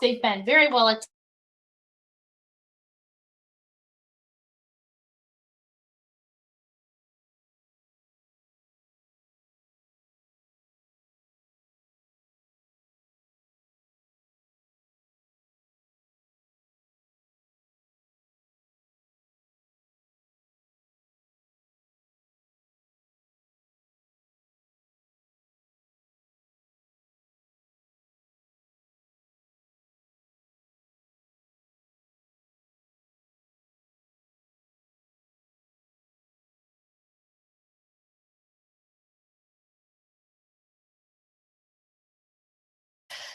They've been very well attended.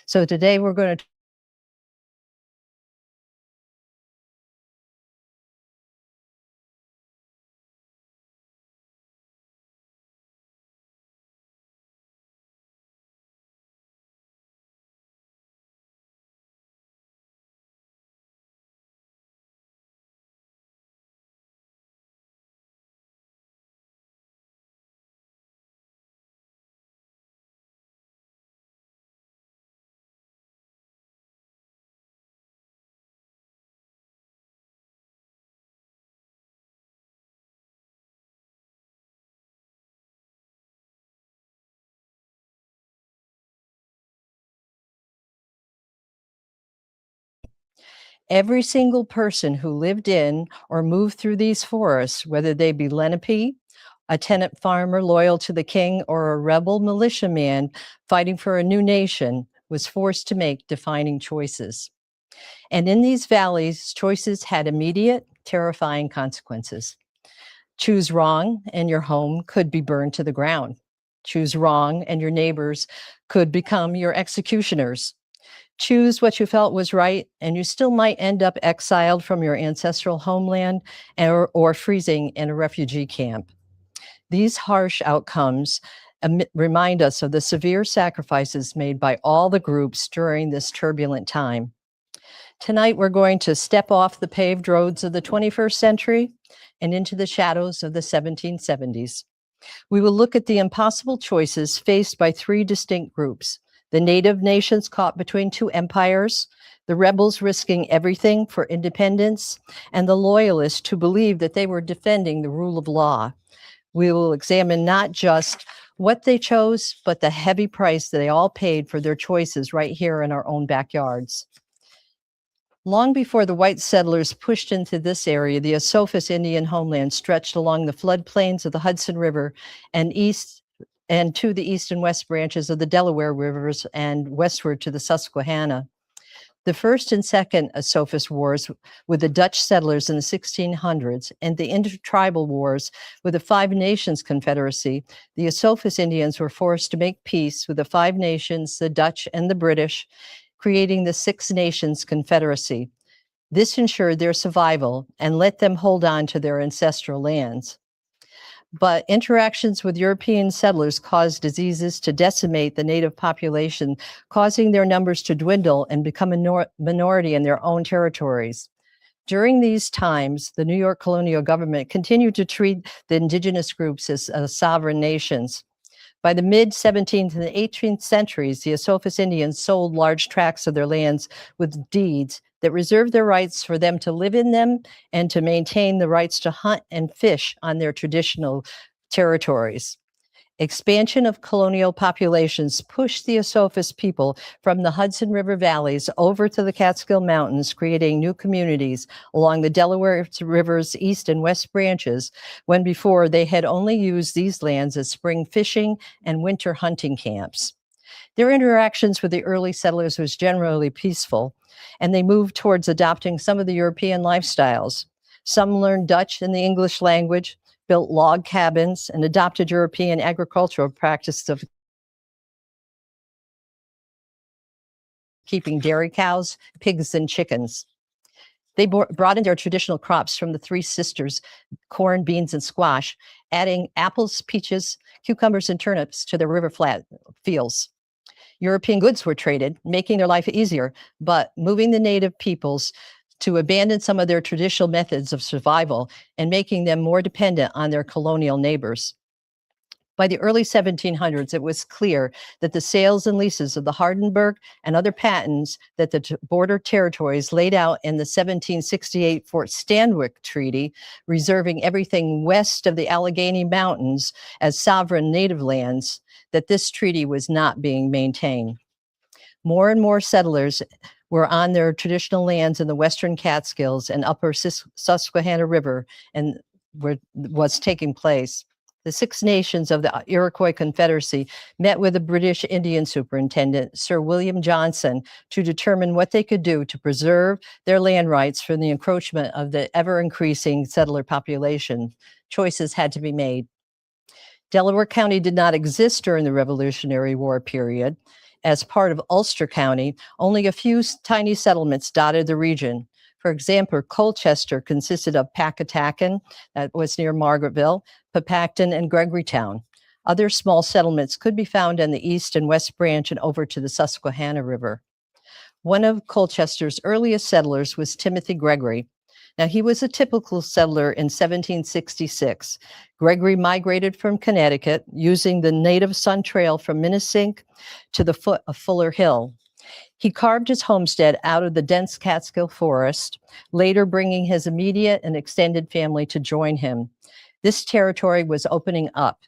So today we're going to every single person who lived in or moved through these forests, whether they be Lenape, a tenant farmer loyal to the king, or a rebel militiaman fighting for a new nation, was forced to make defining choices. And in these valleys, choices had immediate, terrifying consequences. Choose wrong, and your home could be burned to the ground. Choose wrong, and your neighbors could become your executioners. Choose what you felt was right, and you still might end up exiled from your ancestral homeland or freezing in a refugee camp. These harsh outcomes remind us of the severe sacrifices made by all the groups during this turbulent time. Tonight, we're going to step off the paved roads of the 21st century and into the shadows of the 1770s. We will look at the impossible choices faced by three distinct groups: the native nations caught between two empires, the rebels risking everything for independence, and the loyalists who believed that they were defending the rule of law. We will examine not just what they chose, but the heavy price that they all paid for their choices right here in our own backyards. Long before the white settlers pushed into this area, the Esopus Indian homeland stretched along the floodplains of the Hudson River and to the east and west branches of the Delaware rivers and westward to the Susquehanna. The First and Second Esopus Wars with the Dutch settlers in the 1600s and the intertribal wars with the Five Nations Confederacy, the Esopus Indians were forced to make peace with the Five Nations, the Dutch, and the British, creating the Six Nations Confederacy. This ensured their survival and let them hold on to their ancestral lands. But interactions with European settlers caused diseases to decimate the native population, causing their numbers to dwindle and become a minority in their own territories. During these times, the New York colonial government continued to treat the indigenous groups as sovereign nations. By the mid-17th and 18th centuries, the Esopus Indians sold large tracts of their lands with deeds that reserved their rights for them to live in them and to maintain the rights to hunt and fish on their traditional territories. Expansion of colonial populations pushed the Esopus people from the Hudson River valleys over to the Catskill Mountains, creating new communities along the Delaware River's east and west branches, when before they had only used these lands as spring fishing and winter hunting camps. Their interactions with the early settlers was generally peaceful, and they moved towards adopting some of the European lifestyles. Some learned Dutch and the English language, built log cabins, and adopted European agricultural practices of keeping dairy cows, pigs, and chickens. They brought in their traditional crops from the Three Sisters, corn, beans, and squash, adding apples, peaches, cucumbers, and turnips to their river flat fields. European goods were traded, making their life easier, but moving the native peoples to abandon some of their traditional methods of survival and making them more dependent on their colonial neighbors. By the early 1700s, it was clear that the sales and leases of the Hardenberg and other patents that the border territories laid out in the 1768 Fort Stanwix Treaty, reserving everything west of the Allegheny Mountains as sovereign native lands, that this treaty was not being maintained. More and more settlers were on their traditional lands in the western Catskills and upper Susquehanna River, and was taking place. The Six Nations of the Iroquois Confederacy met with the British Indian Superintendent, Sir William Johnson, to determine what they could do to preserve their land rights from the encroachment of the ever-increasing settler population. Choices had to be made. Delaware County did not exist during the Revolutionary War period. As part of Ulster County, only a few tiny settlements dotted the region. For example, Colchester consisted of Packatacken, that was near Margaretville, Papacton, and Gregorytown. Other small settlements could be found on the east and west branch and over to the Susquehanna River. One of Colchester's earliest settlers was Timothy Gregory. Now, he was a typical settler in 1766. Gregory migrated from Connecticut using the native Sun Trail from Minnesink to the foot of Fuller Hill. He carved his homestead out of the dense Catskill forest, later bringing his immediate and extended family to join him. This territory was opening up.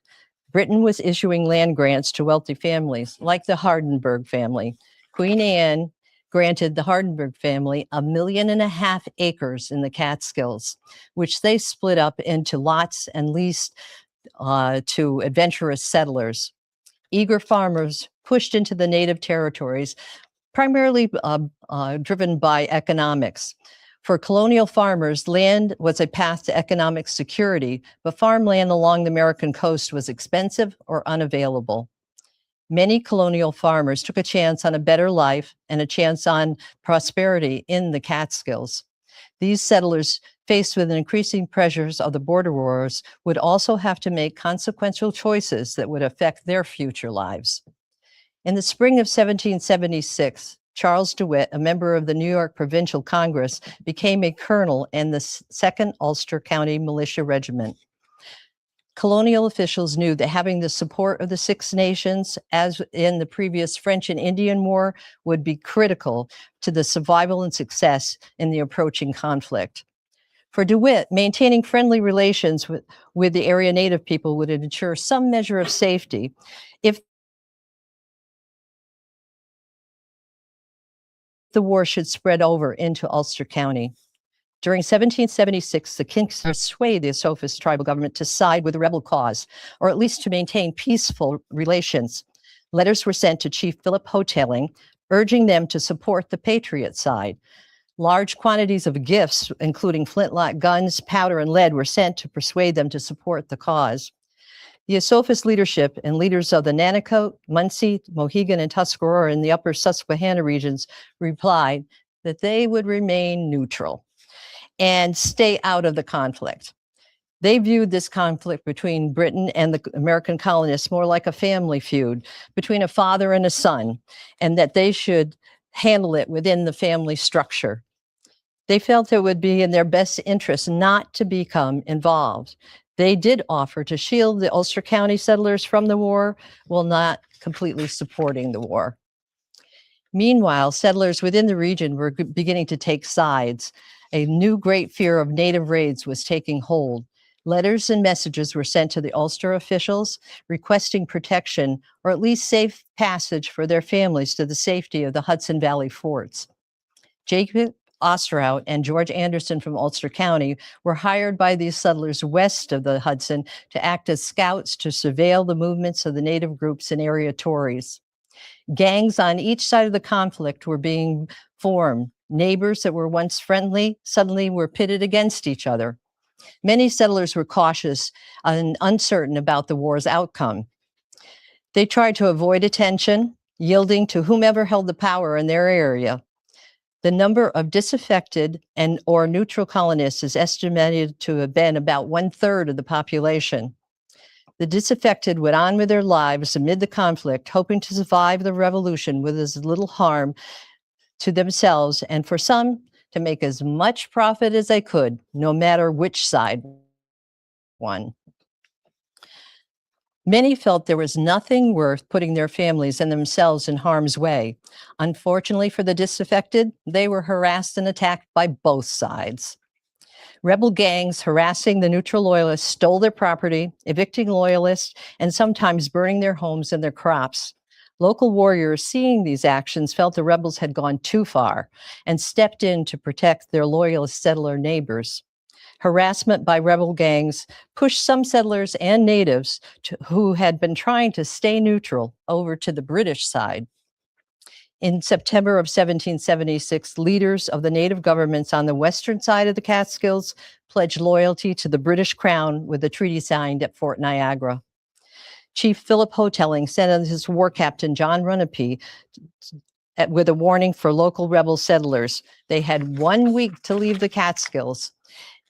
Britain was issuing land grants to wealthy families, like the Hardenberg family. Queen Anne granted the Hardenberg family 1.5 million acres in the Catskills, which they split up into lots and leased to adventurous settlers. Eager farmers pushed into the native territories, primarily driven by economics. For colonial farmers, land was a path to economic security, but farmland along the American coast was expensive or unavailable. Many colonial farmers took a chance on a better life and a chance on prosperity in the Catskills. These settlers, faced with increasing pressures of the border wars, would also have to make consequential choices that would affect their future lives. In the spring of 1776, Charles DeWitt, a member of the New York Provincial Congress, became a colonel in the 2nd Ulster County Militia Regiment. Colonial officials knew that having the support of the Six Nations, as in the previous French and Indian War, would be critical to the survival and success in the approaching conflict. For DeWitt, maintaining friendly relations with the area native people would ensure some measure of safety if the war should spread over into Ulster County. During 1776, the king persuaded the Esopus tribal government to side with the rebel cause, or at least to maintain peaceful relations. Letters were sent to Chief Philip Hotelling, urging them to support the Patriot side. Large quantities of gifts, including flintlock guns, powder, and lead, were sent to persuade them to support the cause. The Esopus leadership and leaders of the Nanticoke, Munsee, Mohegan, and Tuscarora in the upper Susquehanna regions replied that they would remain neutral and stay out of the conflict. They viewed this conflict between Britain and the American colonists more like a family feud between a father and a son, and that they should handle it within the family structure. They felt it would be in their best interest not to become involved. They did offer to shield the Ulster County settlers from the war, while not completely supporting the war. Meanwhile, settlers within the region were beginning to take sides. A new great fear of native raids was taking hold. Letters and messages were sent to the Ulster officials requesting protection or at least safe passage for their families to the safety of the Hudson Valley forts. Jacob Osterhout and George Anderson from Ulster County were hired by these settlers west of the Hudson to act as scouts to surveil the movements of the native groups and area Tories. Gangs on each side of the conflict were being formed. Neighbors that were once friendly suddenly were pitted against each other. Many settlers were cautious and uncertain about the war's outcome. They tried to avoid attention, yielding to whomever held the power in their area. The number of disaffected and or neutral colonists is estimated to have been about 1/3 of the population. The disaffected went on with their lives amid the conflict, hoping to survive the revolution with as little harm to themselves, and for some, to make as much profit as they could, no matter which side won. Many felt there was nothing worth putting their families and themselves in harm's way. Unfortunately for the disaffected, they were harassed and attacked by both sides. Rebel gangs harassing the neutral loyalists stole their property, evicting loyalists, and sometimes burning their homes and their crops. Local warriors seeing these actions felt the rebels had gone too far and stepped in to protect their loyalist settler neighbors. Harassment by rebel gangs pushed some settlers and natives who had been trying to stay neutral over to the British side. In September of 1776, leaders of the native governments on the western side of the Catskills pledged loyalty to the British Crown with a treaty signed at Fort Niagara. Chief Philip Hotelling sent his war captain John Runapee with a warning for local rebel settlers. They had 1 week to leave the Catskills,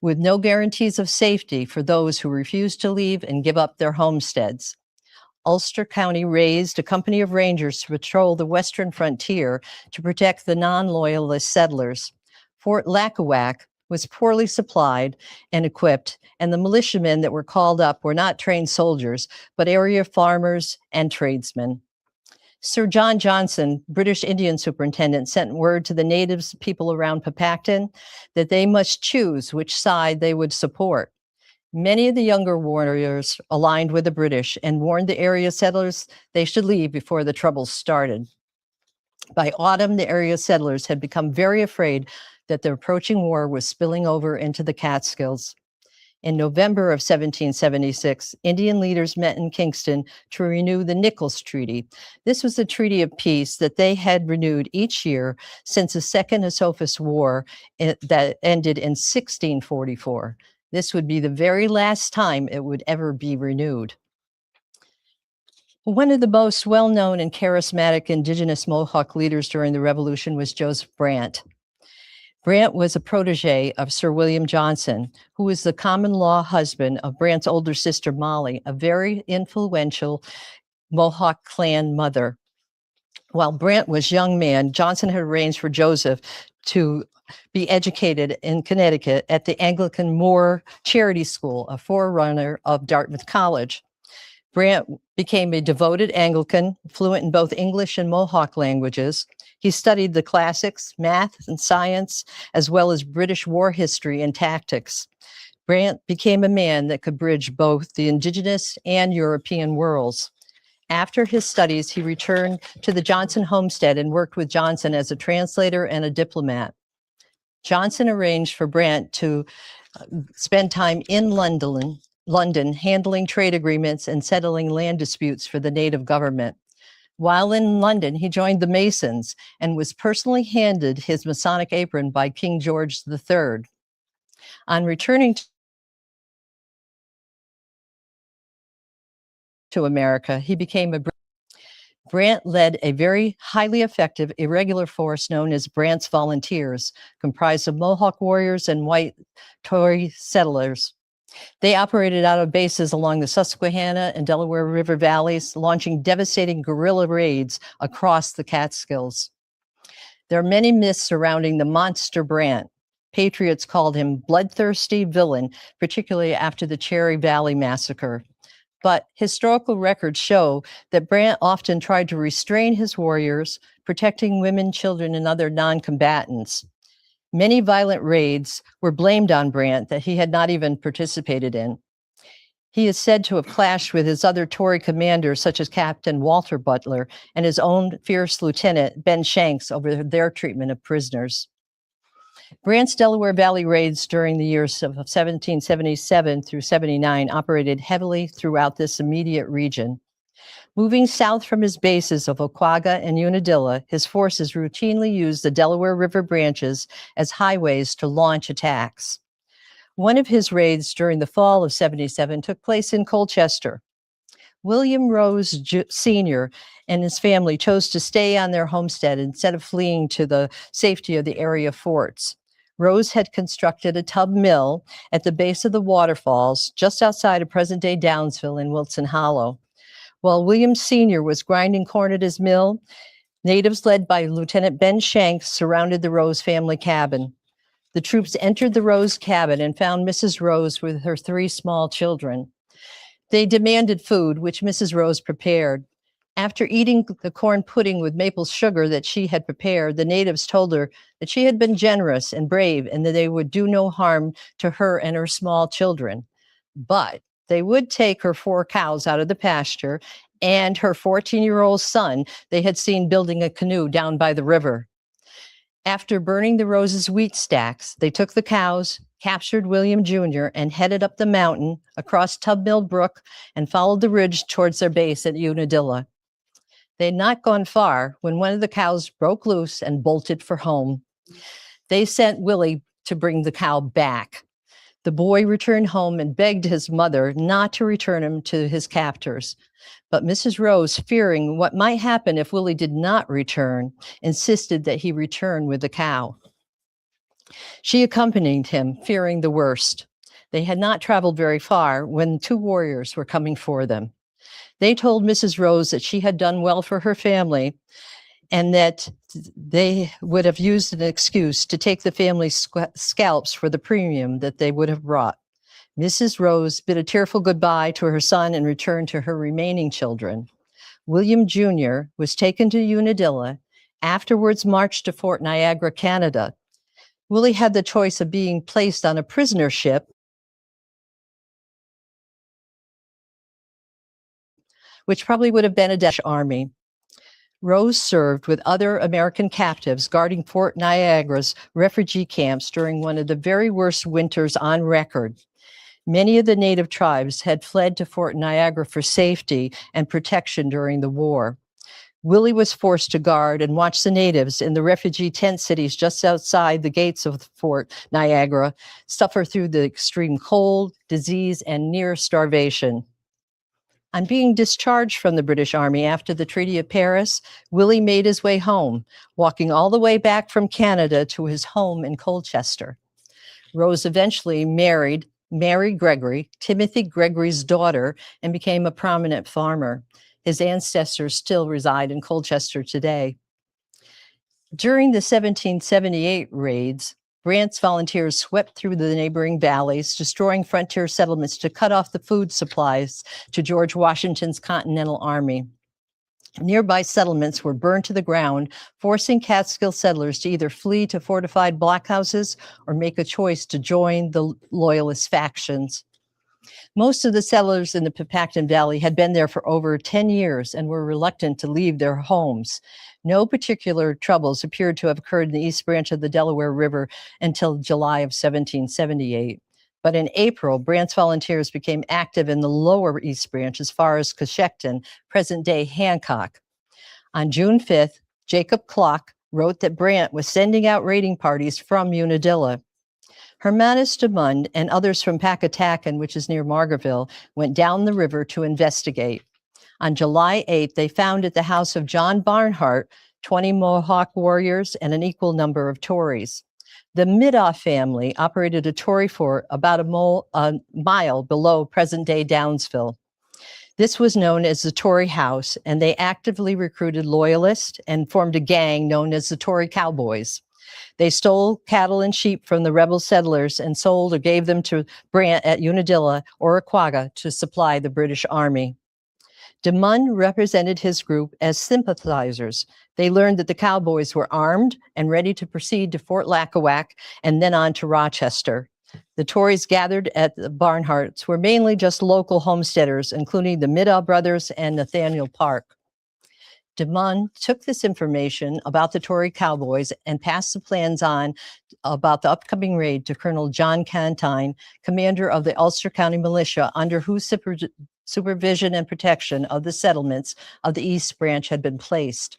with no guarantees of safety for those who refused to leave and give up their homesteads. Ulster County raised a company of rangers to patrol the western frontier to protect the non-loyalist settlers. Fort Lackawack was poorly supplied and equipped, and the militiamen that were called up were not trained soldiers, but area farmers and tradesmen. Sir John Johnson, British Indian Superintendent, sent word to the natives people around Papacton that they must choose which side they would support. Many of the younger warriors aligned with the British and warned the area settlers they should leave before the troubles started. By autumn, the area settlers had become very afraid that the approaching war was spilling over into the Catskills. In November of 1776, Indian leaders met in Kingston to renew the Nichols Treaty. This was a treaty of peace that they had renewed each year since the Second Esopus War that ended in 1644. This would be the very last time it would ever be renewed. One of the most well-known and charismatic Indigenous Mohawk leaders during the Revolution was Joseph Brant. Brant was a protege of Sir William Johnson, who was the common law husband of Brant's older sister, Molly, a very influential Mohawk clan mother. While Brant was a young man, Johnson had arranged for Joseph to be educated in Connecticut at the Anglican Moore Charity School, a forerunner of Dartmouth College. Brant became a devoted Anglican, fluent in both English and Mohawk languages. He studied the classics, math, and science, as well as British war history and tactics. Brant became a man that could bridge both the Indigenous and European worlds. After his studies, he returned to the Johnson homestead and worked with Johnson as a translator and a diplomat. Johnson arranged for Brant to spend time in London, handling trade agreements and settling land disputes for the native government. While in London, he joined the Masons and was personally handed his Masonic apron by King George III. On returning to America, he became a Brant led a very highly effective irregular force known as Brant's Volunteers, comprised of Mohawk warriors and white Tory settlers. They operated out of bases along the Susquehanna and Delaware River valleys, launching devastating guerrilla raids across the Catskills. There are many myths surrounding the monster Brant. Patriots called him bloodthirsty villain, particularly after the Cherry Valley massacre. But historical records show that Brant often tried to restrain his warriors, protecting women, children, and other non-combatants. Many violent raids were blamed on Brant that he had not even participated in. He is said to have clashed with his other Tory commanders, such as Captain Walter Butler and his own fierce lieutenant, Ben Shanks, over their treatment of prisoners. Brant's Delaware Valley raids during the years of 1777 through 79 operated heavily throughout this immediate region. Moving south from his bases of Oquaga and Unadilla, his forces routinely used the Delaware River branches as highways to launch attacks. One of his raids during the fall of 77 took place in Colchester. William Rose Sr. and his family chose to stay on their homestead instead of fleeing to the safety of the area forts. Rose had constructed a tub mill at the base of the waterfalls just outside of present-day Downsville in Wilson Hollow. While William Sr. was grinding corn at his mill, natives led by Lieutenant Ben Shanks surrounded the Rose family cabin. The troops entered the Rose cabin and found Mrs. Rose with her 3 small children. They demanded food, which Mrs. Rose prepared. After eating the corn pudding with maple sugar that she had prepared, the natives told her that she had been generous and brave and that they would do no harm to her and her small children. But they would take her 4 cows out of the pasture and her 14-year-old son they had seen building a canoe down by the river. After burning the Rose's wheat stacks, they took the cows, captured William Jr., and headed up the mountain across Tub Mill Brook and followed the ridge towards their base at Unadilla. They had not gone far when one of the cows broke loose and bolted for home. They sent Willie to bring the cow back. The boy returned home and begged his mother not to return him to his captors. But Mrs. Rose, fearing what might happen if Willie did not return, insisted that he return with the cow. She accompanied him, fearing the worst. They had not traveled very far when 2 warriors were coming for them. They told Mrs. Rose that she had done well for her family and that they would have used an excuse to take the family's scalps for the premium that they would have brought. Mrs. Rose bid a tearful goodbye to her son and returned to her remaining children. William Jr. was taken to Unadilla, afterwards marched to Fort Niagara, Canada. Willie had the choice of being placed on a prisoner ship, which probably would have been a Dutch army. Rose served with other American captives guarding Fort Niagara's refugee camps during one of the very worst winters on record. Many of the native tribes had fled to Fort Niagara for safety and protection during the war. Willie was forced to guard and watch the natives in the refugee tent cities just outside the gates of Fort Niagara suffer through the extreme cold, disease, and near starvation. On being discharged from the British Army after the Treaty of Paris, Willie made his way home, walking all the way back from Canada to his home in Colchester. Rose eventually married Mary Gregory, Timothy Gregory's daughter, and became a prominent farmer. His ancestors still reside in Colchester today. During the 1778 raids, Brant's volunteers swept through the neighboring valleys, destroying frontier settlements to cut off the food supplies to George Washington's Continental Army. Nearby settlements were burned to the ground, forcing Catskill settlers to either flee to fortified blockhouses or make a choice to join the Loyalist factions. Most of the settlers in the Pipacton Valley had been there for over 10 years and were reluctant to leave their homes. No particular troubles appeared to have occurred in the East Branch of the Delaware River until July of 1778. But in April, Brant's volunteers became active in the lower East Branch as far as Coshecton, present-day Hancock. On June 5th, Jacob Clock wrote that Brant was sending out raiding parties from Unadilla. Hermanus de Mund and others from Pacatacan, which is near Margaretville, went down the river to investigate. On July 8th, they found at the house of John Barnhart 20 Mohawk warriors and an equal number of Tories. The Middaugh family operated a Tory fort about a mile below present-day Downsville. This was known as the Tory House, and they actively recruited loyalists and formed a gang known as the Tory Cowboys. They stole cattle and sheep from the rebel settlers and sold or gave them to Brant at Unadilla or Aquaga to supply the British Army. De Mund represented his group as sympathizers. They learned that the cowboys were armed and ready to proceed to Fort Lackawac and then on to Rochester. The Tories gathered at the Barnharts were mainly just local homesteaders, including the Middaugh brothers and Nathaniel Park. De Mund took this information about the Tory cowboys and passed the plans on about the upcoming raid to Colonel John Cantine, commander of the Ulster County Militia, under whose supervision and protection of the settlements of the East Branch had been placed.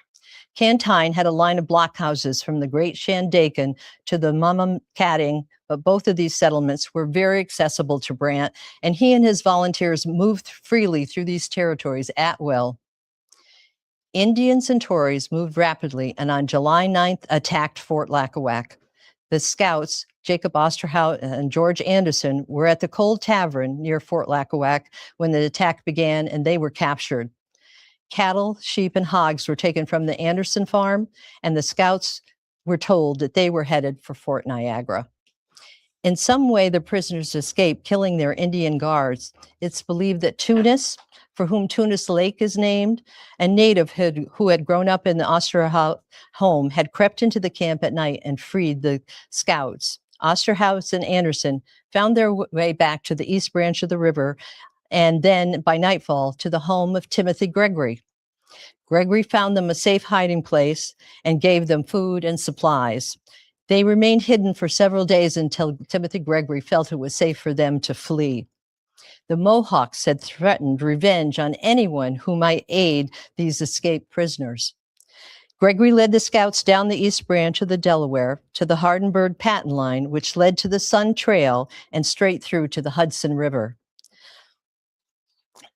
Cantine had a line of blockhouses from the Great Shandaken to the Mumamcatting, but both of these settlements were very accessible to Brant, and he and his volunteers moved freely through these territories at will. Indians and Tories moved rapidly and on July 9th attacked Fort Lackawac. The scouts, Jacob Osterhout and George Anderson, were at the Cold Tavern near Fort Lackawac when the attack began, and they were captured. Cattle, sheep, and hogs were taken from the Anderson farm, and the scouts were told that they were headed for Fort Niagara. In some way, the prisoners escaped, killing their Indian guards. It's believed that Tunis, for whom Tunis Lake is named, a native who had grown up in the Osterhout home, had crept into the camp at night and freed the scouts. Osterhaus and Anderson found their way back to the east branch of the river, and then by nightfall to the home of Timothy Gregory. Gregory found them a safe hiding place and gave them food and supplies. They remained hidden for several days until Timothy Gregory felt it was safe for them to flee. The Mohawks had threatened revenge on anyone who might aid these escaped prisoners. Gregory led the scouts down the east branch of the Delaware to the Hardenberg Patent Line, which led to the Sun Trail and straight through to the Hudson River.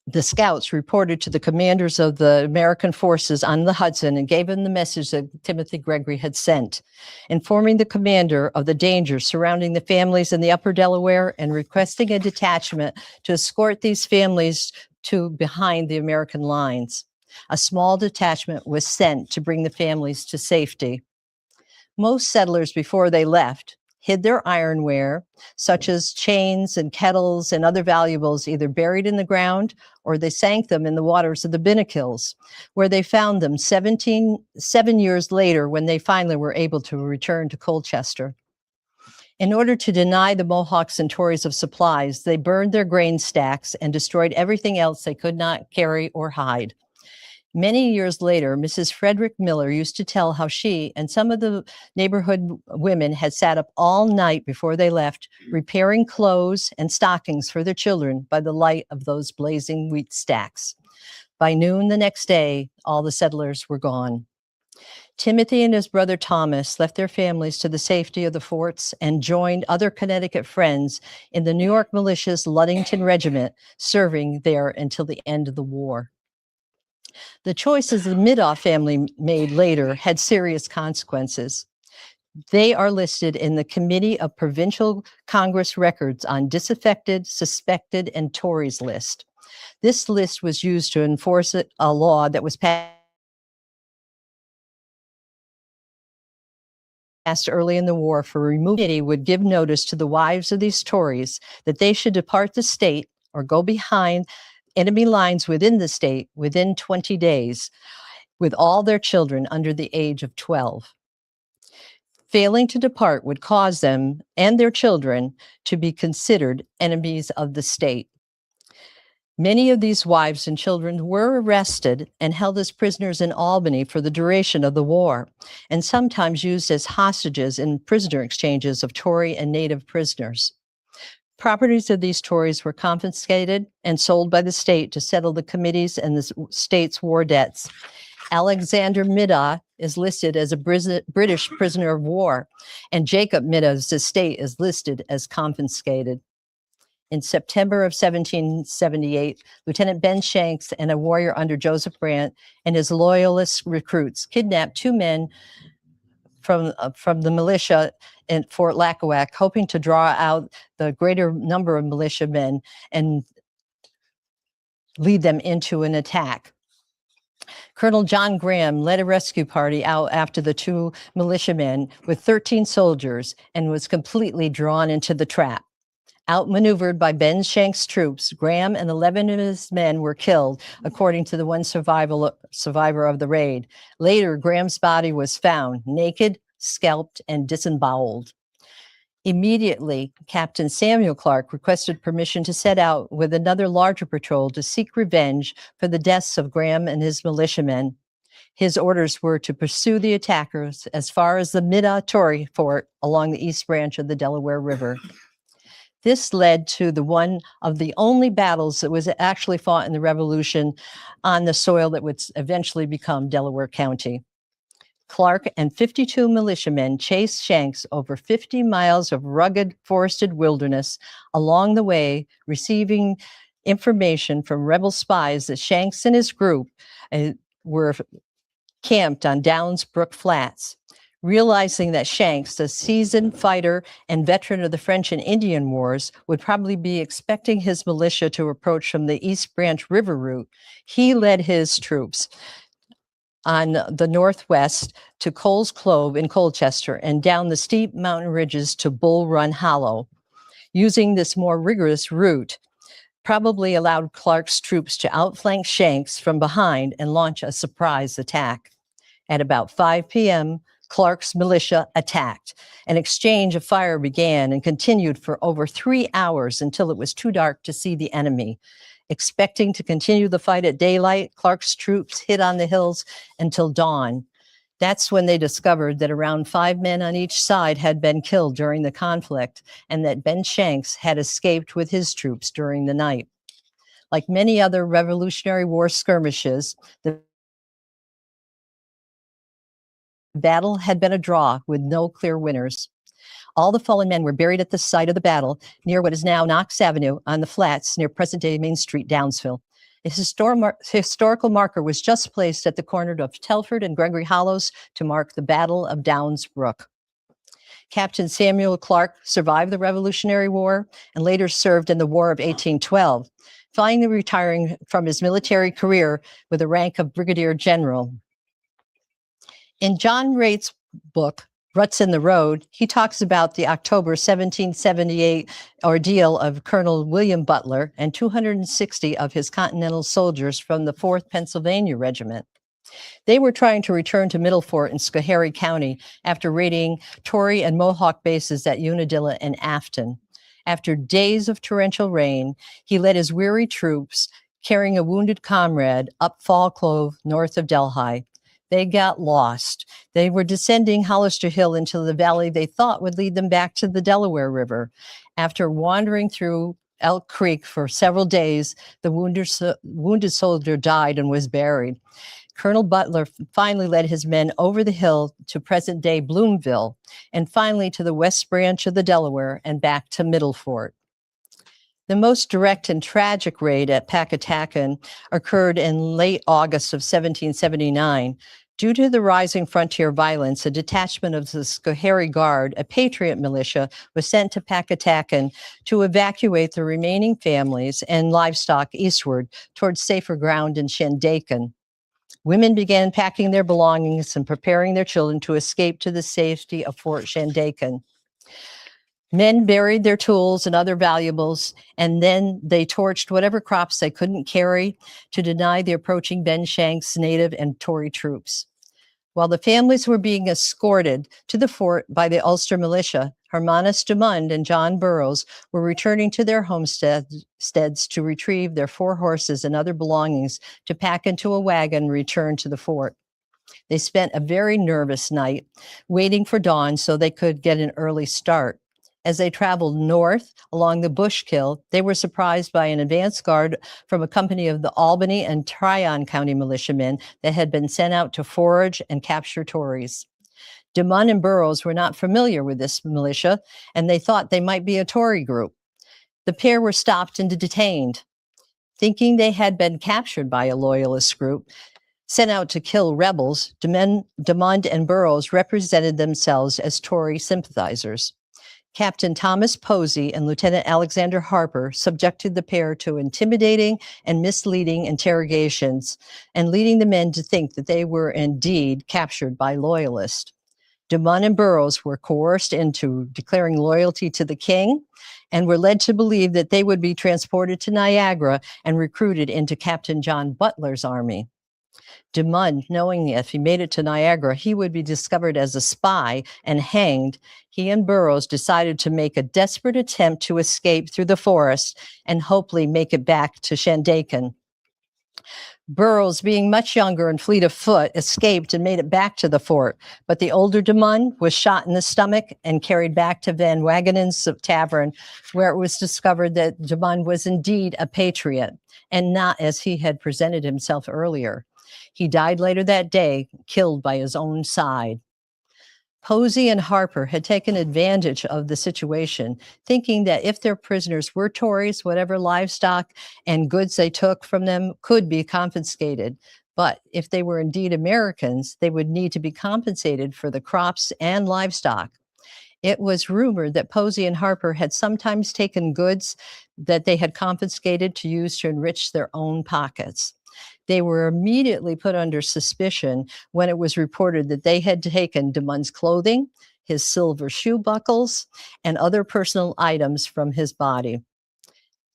The scouts reported to the commanders of the American forces on the Hudson and gave them the message that Timothy Gregory had sent, informing the commander of the dangers surrounding the families in the upper Delaware and requesting a detachment to escort these families to behind the American lines. A small detachment was sent to bring the families to safety. Most settlers, before they left, hid their ironware, such as chains and kettles and other valuables, either buried in the ground or they sank them in the waters of the Binnekils, where they found them 7 years later when they finally were able to return to Colchester. In order to deny the Mohawks and Tories of supplies, they burned their grain stacks and destroyed everything else they could not carry or hide. Many years later, Mrs. Frederick Miller used to tell how she and some of the neighborhood women had sat up all night before they left, repairing clothes and stockings for their children by the light of those blazing wheat stacks. By noon the next day, all the settlers were gone. Timothy and his brother Thomas left their families to the safety of the forts and joined other Connecticut friends in the New York Militia's Ludington Regiment, serving there until the end of the war. The choices the Midoff family made later had serious consequences. They are listed in the Committee of Provincial Congress Records on Disaffected, Suspected, and Tories list. This list was used to enforce a law that was passed early in the war for removing. Would give notice to the wives of these Tories that they should depart the state or go behind enemy lines within the state within 20 days, with all their children under the age of 12. Failing to depart would cause them and their children to be considered enemies of the state. Many of these wives and children were arrested and held as prisoners in Albany for the duration of the war, and sometimes used as hostages in prisoner exchanges of Tory and Native prisoners. Properties of these Tories were confiscated and sold by the state to settle the committee's and the state's war debts. Alexander Middaugh is listed as a British prisoner of war, and Jacob Middaugh's estate is listed as confiscated. In September of 1778, Lieutenant Ben Shanks and a warrior under Joseph Brant and his loyalist recruits kidnapped 2 men from the militia in Fort Lackawanna, hoping to draw out the greater number of militiamen and lead them into an attack. Colonel John Graham led a rescue party out after the 2 militiamen with 13 soldiers and was completely drawn into the trap. Outmaneuvered by Ben Shanks' troops, Graham and 11 of his men were killed, according to the one survivor of the raid. Later, Graham's body was found, naked, scalped, and disemboweled. Immediately, Captain Samuel Clark requested permission to set out with another larger patrol to seek revenge for the deaths of Graham and his militiamen. His orders were to pursue the attackers as far as the Middaugh Tory fort along the east branch of the Delaware River. This led to one of the only battles that was actually fought in the Revolution on the soil that would eventually become Delaware County. Clark and 52 militiamen chased Shanks over 50 miles of rugged forested wilderness, along the way receiving information from rebel spies that Shanks and his group were camped on Downs Brook Flats. Realizing that Shanks, a seasoned fighter and veteran of the French and Indian Wars, would probably be expecting his militia to approach from the East Branch River route, he led his troops on the northwest to Cole's Clove in Colchester and down the steep mountain ridges to Bull Run Hollow. Using this more rigorous route probably allowed Clark's troops to outflank Shanks from behind and launch a surprise attack. At about 5 p.m., Clark's militia attacked. An exchange of fire began and continued for over 3 hours until it was too dark to see the enemy. Expecting to continue the fight at daylight, Clark's troops hid on the hills until dawn. That's when they discovered that around 5 men on each side had been killed during the conflict and that Ben Shanks had escaped with his troops during the night. Like many other Revolutionary War skirmishes, the battle had been a draw with no clear winners. All the fallen men were buried at the site of the battle near what is now Knox Avenue on the flats near present-day Main Street, Downsville. A historical marker was just placed at the corner of Telford and Gregory Hollows to mark the Battle of Downs Brook. Captain Samuel Clark survived the Revolutionary War and later served in the War of 1812, finally retiring from his military career with the rank of Brigadier General. In John Rait's book, Ruts in the Road, he talks about the October 1778 ordeal of Colonel William Butler and 260 of his Continental soldiers from the 4th Pennsylvania Regiment. They were trying to return to Middle Fort in Schoharie County after raiding Tory and Mohawk bases at Unadilla and Afton. After days of torrential rain, he led his weary troops, carrying a wounded comrade, up Fall Cove, north of Delhi. They got lost. They were descending Hollister Hill into the valley they thought would lead them back to the Delaware River. After wandering through Elk Creek for several days, the wounded soldier died and was buried. Colonel Butler finally led his men over the hill to present-day Bloomville, and finally to the west branch of the Delaware and back to Middle Fort. The most direct and tragic raid at Packatacan occurred in late August of 1779. Due to the rising frontier violence, a detachment of the Schoharie Guard, a patriot militia, was sent to Packatacan to evacuate the remaining families and livestock eastward towards safer ground in Shandaken. Women began packing their belongings and preparing their children to escape to the safety of Fort Shandaken. Men buried their tools and other valuables, and then they torched whatever crops they couldn't carry to deny the approaching Ben Shanks native and Tory troops. While the families were being escorted to the fort by the Ulster militia, Hermanus Dumund and John Burroughs were returning to their homesteads to retrieve their 4 horses and other belongings to pack into a wagon and return to the fort. They spent a very nervous night waiting for dawn so they could get an early start. As they traveled north along the Bushkill, they were surprised by an advance guard from a company of the Albany and Tryon County militiamen that had been sent out to forage and capture Tories. Dumund and Burroughs were not familiar with this militia, and they thought they might be a Tory group. The pair were stopped and detained. Thinking they had been captured by a loyalist group sent out to kill rebels, Dumund and Burroughs represented themselves as Tory sympathizers. Captain Thomas Posey and Lieutenant Alexander Harper subjected the pair to intimidating and misleading interrogations and leading the men to think that they were indeed captured by loyalists. Dumund and Burroughs were coerced into declaring loyalty to the king and were led to believe that they would be transported to Niagara and recruited into Captain John Butler's army. Dumund, knowing that if he made it to Niagara, he would be discovered as a spy and hanged, he and Burroughs decided to make a desperate attempt to escape through the forest and hopefully make it back to Shandaken. Burroughs, being much younger and fleet of foot, escaped and made it back to the fort, but the older Dumund was shot in the stomach and carried back to Van Wagenen's tavern, where it was discovered that Dumund was indeed a patriot and not as he had presented himself earlier. He died later that day, killed by his own side. Posey and Harper had taken advantage of the situation, thinking that if their prisoners were Tories, whatever livestock and goods they took from them could be confiscated. But if they were indeed Americans, they would need to be compensated for the crops and livestock. It was rumored that Posey and Harper had sometimes taken goods that they had confiscated to use to enrich their own pockets. They were immediately put under suspicion when it was reported that they had taken Dumund's clothing, his silver shoe buckles, and other personal items from his body.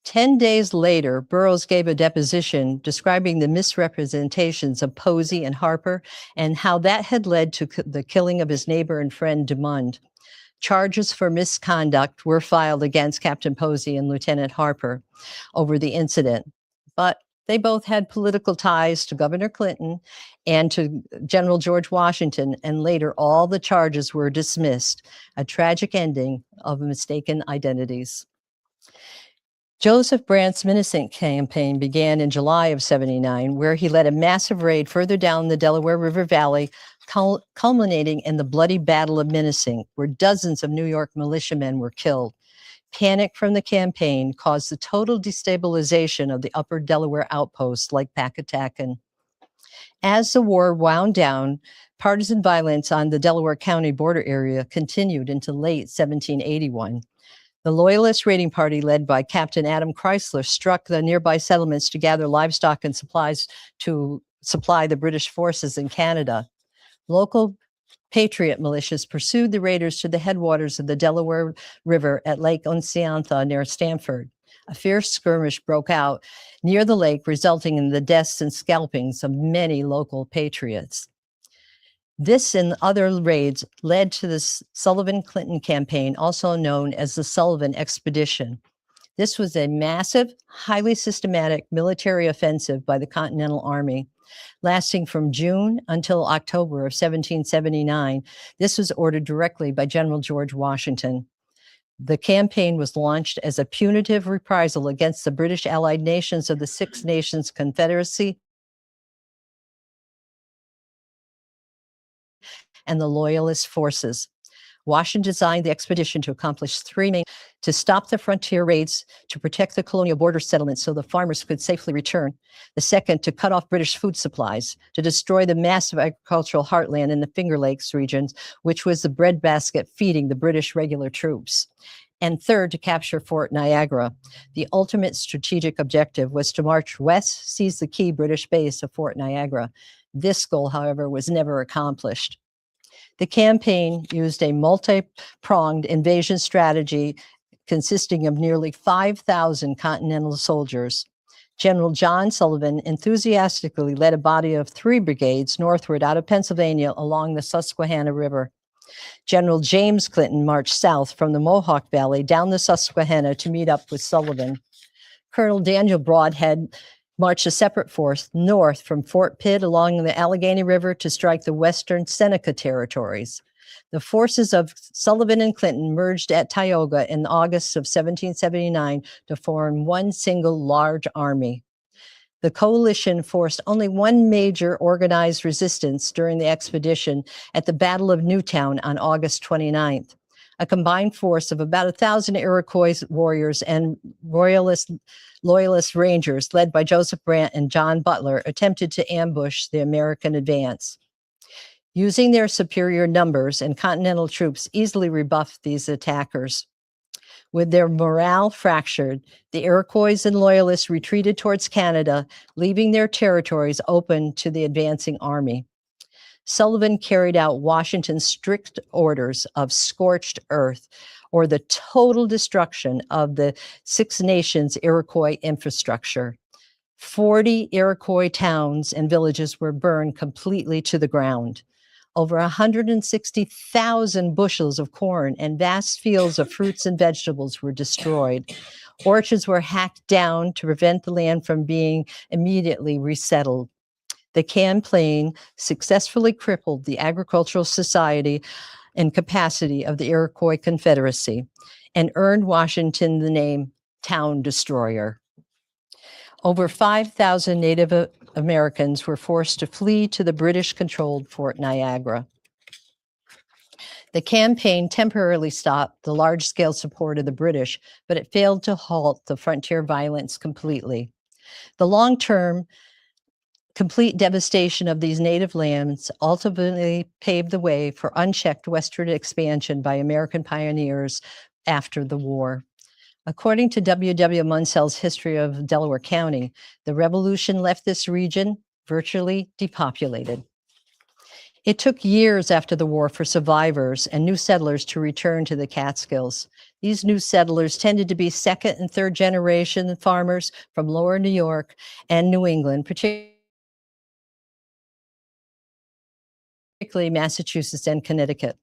10 days later, Burroughs gave a deposition describing the misrepresentations of Posey and Harper and how that had led to the killing of his neighbor and friend Dumond. Charges for misconduct were filed against Captain Posey and Lieutenant Harper over the incident, but they both had political ties to Governor Clinton and to General George Washington, and later all the charges were dismissed, a tragic ending of mistaken identities. Joseph Brandt's Minisink campaign began in July of '79, where he led a massive raid further down the Delaware River Valley, culminating in the bloody Battle of Minisink, where dozens of New York militiamen were killed. Panic from the campaign caused the total destabilization of the upper Delaware outposts like Packatacken. As the war wound down, partisan violence on the Delaware County border area continued into late 1781. The Loyalist raiding party, led by Captain Adam Chrysler, struck the nearby settlements to gather livestock and supplies to supply the British forces in Canada. Local patriot militias pursued the raiders to the headwaters of the Delaware River at Lake Oneonta near Stamford. A fierce skirmish broke out near the lake, resulting in the deaths and scalpings of many local patriots. This and other raids led to the Sullivan-Clinton campaign, also known as the Sullivan Expedition. This was a massive, highly systematic military offensive by the Continental Army, lasting from June until October of 1779. This was ordered directly by General George Washington. The campaign was launched as a punitive reprisal against the British allied nations of the Six Nations Confederacy and the Loyalist forces. Washington designed the expedition to accomplish three main: to stop the frontier raids, to protect the colonial border settlements so the farmers could safely return. The second, to cut off British food supplies, to destroy the massive agricultural heartland in the Finger Lakes regions, which was the breadbasket feeding the British regular troops. And third, to capture Fort Niagara. The ultimate strategic objective was to march west, seize the key British base of Fort Niagara. This goal, however, was never accomplished. The campaign used a multi-pronged invasion strategy consisting of nearly 5,000 Continental soldiers. General John Sullivan enthusiastically led a body of 3 brigades northward out of Pennsylvania along the Susquehanna River. General James Clinton marched south from the Mohawk Valley down the Susquehanna to meet up with Sullivan. Colonel Daniel Broadhead marched a separate force north from Fort Pitt along the Allegheny River to strike the western Seneca territories. The forces of Sullivan and Clinton merged at Tioga in August of 1779 to form one single large army. The coalition forced only one major organized resistance during the expedition at the Battle of Newtown on August 29th. A combined force of about 1,000 Iroquois warriors and Loyalist Rangers, led by Joseph Brandt and John Butler, attempted to ambush the American advance. Using their superior numbers, and Continental troops easily rebuffed these attackers. With their morale fractured, the Iroquois and Loyalists retreated towards Canada, leaving their territories open to the advancing army. Sullivan carried out Washington's strict orders of scorched earth, or the total destruction of the Six Nations Iroquois infrastructure. 40 Iroquois towns and villages were burned completely to the ground. Over 160,000 bushels of corn and vast fields of fruits and vegetables were destroyed. Orchards were hacked down to prevent the land from being immediately resettled. The campaign successfully crippled the agricultural society and capacity of the Iroquois Confederacy and earned Washington the name Town Destroyer. Over 5,000 Native Americans were forced to flee to the British-controlled Fort Niagara. The campaign temporarily stopped the large-scale support of the British, but it failed to halt the frontier violence completely. The long-term complete devastation of these native lands ultimately paved the way for unchecked westward expansion by American pioneers after the war. According to W. Munsell's History of Delaware County, the Revolution left this region virtually depopulated. It took years after the war for survivors and new settlers to return to the Catskills. These new settlers tended to be second and third generation farmers from lower New York and New England, particularly Massachusetts and Connecticut.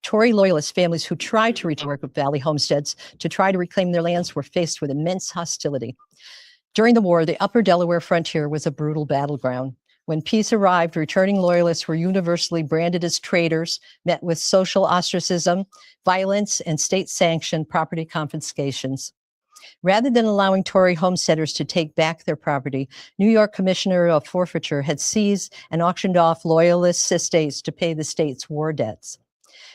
Tory loyalist families who tried to return to Valley homesteads to try to reclaim their lands were faced with immense hostility. During the war, the upper Delaware frontier was a brutal battleground. When peace arrived, returning loyalists were universally branded as traitors, met with social ostracism, violence, and state-sanctioned property confiscations. Rather than allowing Tory homesteaders to take back their property, New York Commissioner of Forfeiture had seized and auctioned off loyalist estates to pay the state's war debts.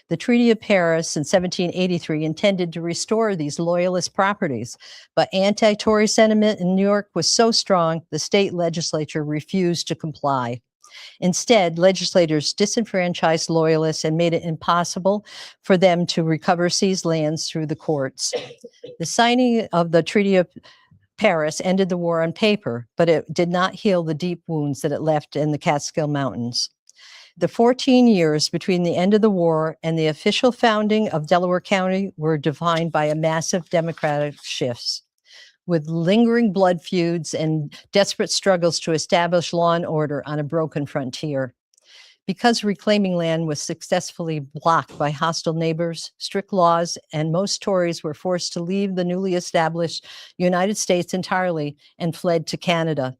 The Treaty of Paris in 1783 intended to restore these loyalist properties, but anti-Tory sentiment in New York was so strong, the state legislature refused to comply. Instead, legislators disenfranchised loyalists and made it impossible for them to recover seized lands through the courts. The signing of the Treaty of Paris ended the war on paper, but it did not heal the deep wounds that it left in the Catskill Mountains. The 14 years between the end of the war and the official founding of Delaware County were defined by a massive democratic shifts, with lingering blood feuds and desperate struggles to establish law and order on a broken frontier. Because reclaiming land was successfully blocked by hostile neighbors, strict laws, and most Tories were forced to leave the newly established United States entirely and fled to Canada.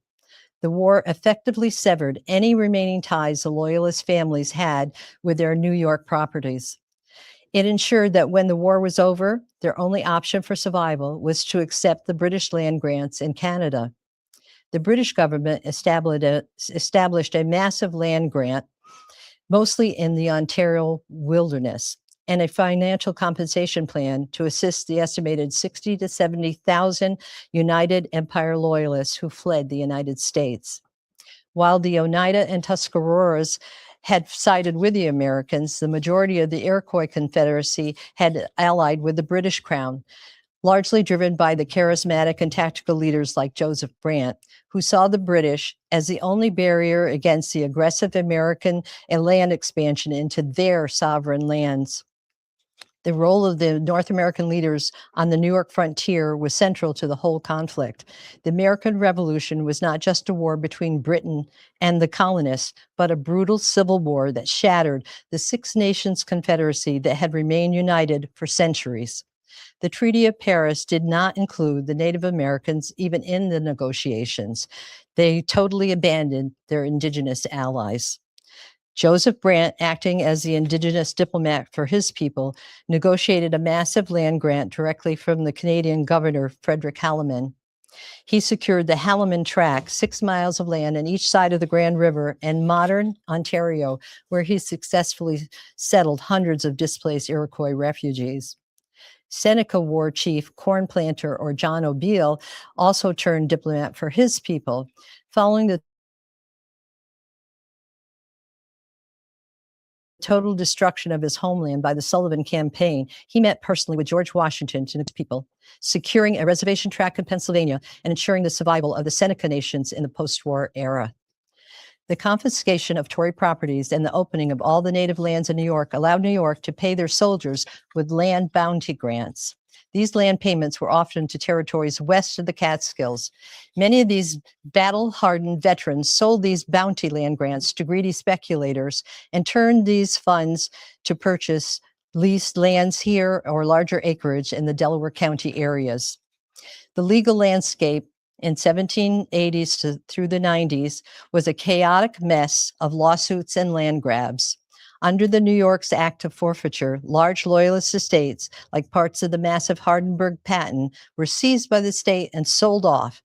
The war effectively severed any remaining ties the Loyalist families had with their New York properties. It ensured that when the war was over, their only option for survival was to accept the British land grants in Canada. The British government established a massive land grant, mostly in the Ontario wilderness, and a financial compensation plan to assist the estimated 60 to 70,000 United Empire Loyalists who fled the United States. While the Oneida and Tuscaroras had sided with the Americans, the majority of the Iroquois Confederacy had allied with the British Crown, largely driven by the charismatic and tactical leaders like Joseph Brant, who saw the British as the only barrier against the aggressive American land expansion into their sovereign lands. The role of the North American leaders on the New York frontier was central to the whole conflict. The American Revolution was not just a war between Britain and the colonists, but a brutal civil war that shattered the Six Nations Confederacy that had remained united for centuries. The Treaty of Paris did not include the Native Americans even in the negotiations. They totally abandoned their indigenous allies. Joseph Brant, acting as the indigenous diplomat for his people, negotiated a massive land grant directly from the Canadian governor, Frederick Haldimand. He secured the Haldimand Tract, 6 miles of land on each side of the Grand River in modern Ontario, where he successfully settled hundreds of displaced Iroquois refugees. Seneca War Chief, corn planter, or John O'Beal also turned diplomat for his people. Following the total destruction of his homeland by the Sullivan Campaign, he met personally with George Washington and his people, securing a reservation tract in Pennsylvania and ensuring the survival of the Seneca nations in the post-war era. The confiscation of Tory properties and the opening of all the native lands in New York allowed New York to pay their soldiers with land bounty grants. These land payments were often to territories west of the Catskills. Many of these battle-hardened veterans sold these bounty land grants to greedy speculators and turned these funds to purchase leased lands here or larger acreage in the Delaware County areas. The legal landscape in 1780s through the 90s was a chaotic mess of lawsuits and land grabs. Under the New York's Act of Forfeiture, large Loyalist estates, like parts of the massive Hardenberg patent, were seized by the state and sold off.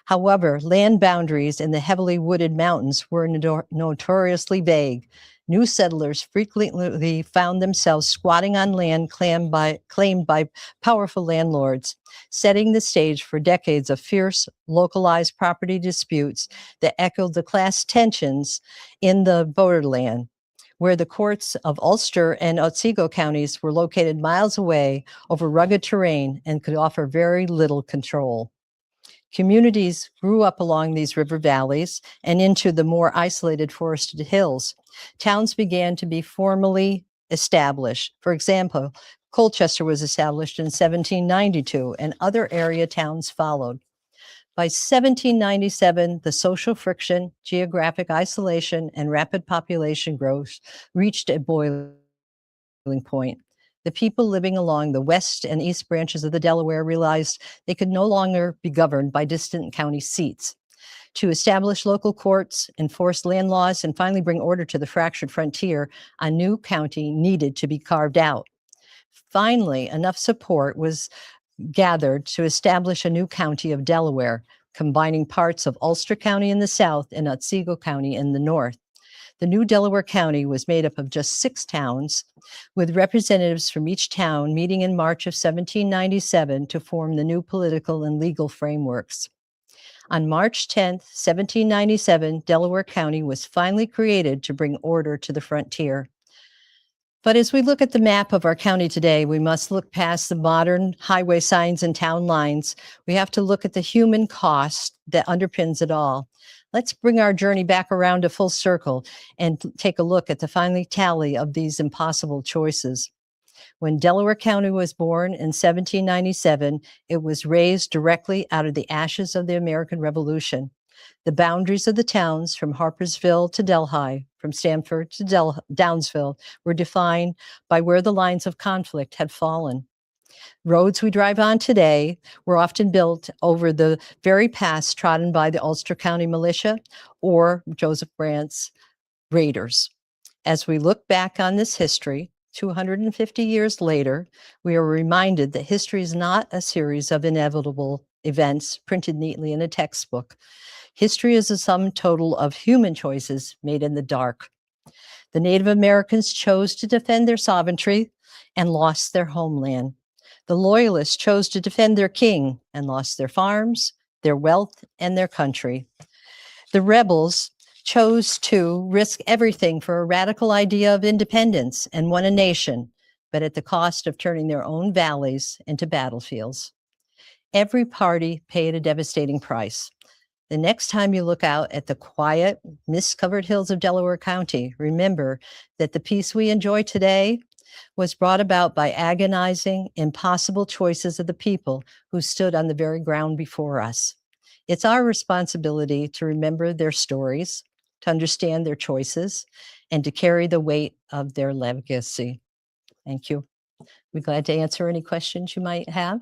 However, land boundaries in the heavily wooded mountains were notoriously vague. New settlers frequently found themselves squatting on land claimed by powerful landlords, setting the stage for decades of fierce, localized property disputes that echoed the class tensions in the borderland, where the courts of Ulster and Otsego counties were located miles away over rugged terrain and could offer very little control. Communities grew up along these river valleys and into the more isolated forested hills. Towns began to be formally established. For example, Colchester was established in 1792, and other area towns followed. By 1797, the social friction, geographic isolation, and rapid population growth reached a boiling point. The people living along the west and east branches of the Delaware realized they could no longer be governed by distant county seats. To establish local courts, enforce land laws, and finally bring order to the fractured frontier, a new county needed to be carved out. Finally, enough support was gathered to establish a new county of Delaware, combining parts of Ulster County in the south and Otsego County in the north. The new Delaware County was made up of just 6 towns, with representatives from each town meeting in March of 1797 to form the new political and legal frameworks. On March 10, 1797, Delaware County was finally created to bring order to the frontier. But as we look at the map of our county today, we must look past the modern highway signs and town lines. We have to look at the human cost that underpins it all. Let's bring our journey back around a full circle and take a look at the final tally of these impossible choices. When Delaware County was born in 1797, it was raised directly out of the ashes of the American Revolution. The boundaries of the towns from Harpersville to Delhi, from Stamford to Downsville, were defined by where the lines of conflict had fallen. Roads we drive on today were often built over the very paths trodden by the Ulster County militia or Joseph Brandt's raiders. As we look back on this history, 250 years later, we are reminded that history is not a series of inevitable events printed neatly in a textbook. History is a sum total of human choices made in the dark. The Native Americans chose to defend their sovereignty and lost their homeland. The Loyalists chose to defend their king and lost their farms, their wealth, and their country. The rebels chose to risk everything for a radical idea of independence and won a nation, but at the cost of turning their own valleys into battlefields. Every party paid a devastating price. The next time you look out at the quiet, mist-covered hills of Delaware County, remember that the peace we enjoy today was brought about by agonizing, impossible choices of the people who stood on the very ground before us. It's our responsibility to remember their stories, to understand their choices, and to carry the weight of their legacy. Thank you. We're glad to answer any questions you might have.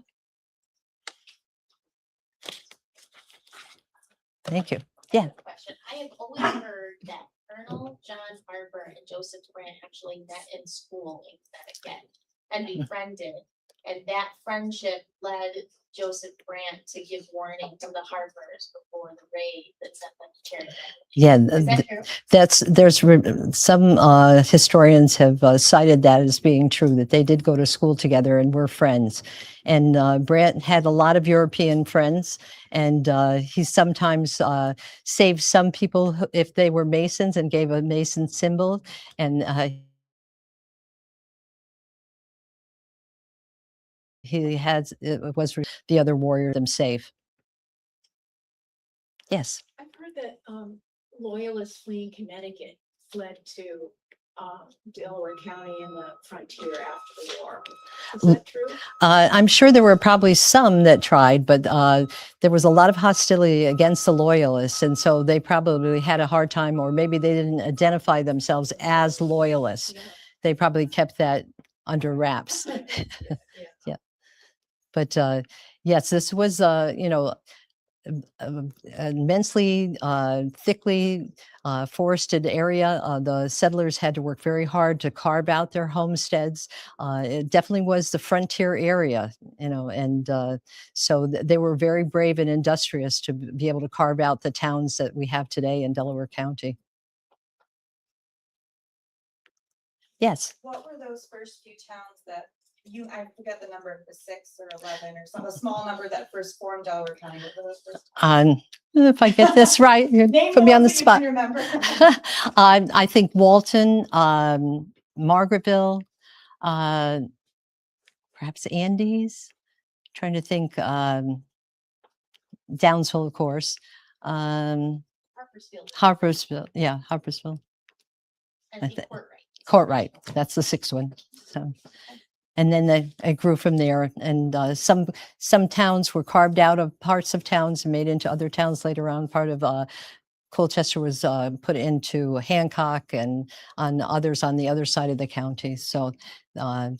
Thank you. Yeah. Question. I have always heard that Colonel John Harper and Joseph Brant actually met in school in Connecticut and befriended. And that friendship led Joseph Brant to give warning to the Harpers before the raid that sent them to Cherry. Yeah, Is that true? there's some historians have cited that as being true, that they did go to school together and were friends. And Brant had a lot of European friends, and he sometimes saved some people if they were Masons and gave a Mason symbol. And it was the other warrior them safe. Yes. I've heard that loyalists fleeing Connecticut fled to Delaware County in the frontier after the war. Is that true? I'm sure there were probably some that tried, but there was a lot of hostility against the loyalists, and so they probably had a hard time, or maybe they didn't identify themselves as loyalists. Yeah. They probably kept that under wraps. Yeah. But yes, this was, immensely thickly forested area. The settlers had to work very hard to carve out their homesteads. It definitely was the frontier area, and so they were very brave and industrious to be able to carve out the towns that we have today in Delaware County. Yes. What were those first few towns that I forget the number, if it was 6 or 11 or some, a small number that first formed Delaware County? What were those first? If I get this right, you put me on the spot. Remember. I think Walton, Margaretville, perhaps Andes. Trying to think. Downsville, of course. Harpersville, yeah, Harpersville. I And the thi- court right. Courtright, that's the sixth one. So, and then it grew from there. And some towns were carved out of parts of towns and made into other towns later on. Part of Colchester was put into Hancock, and on others on the other side of the county. So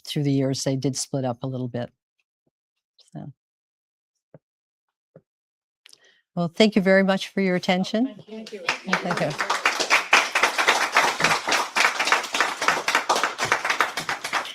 through the years, they did split up a little bit. So. Well, thank you very much for your attention. Thank you. Thank you.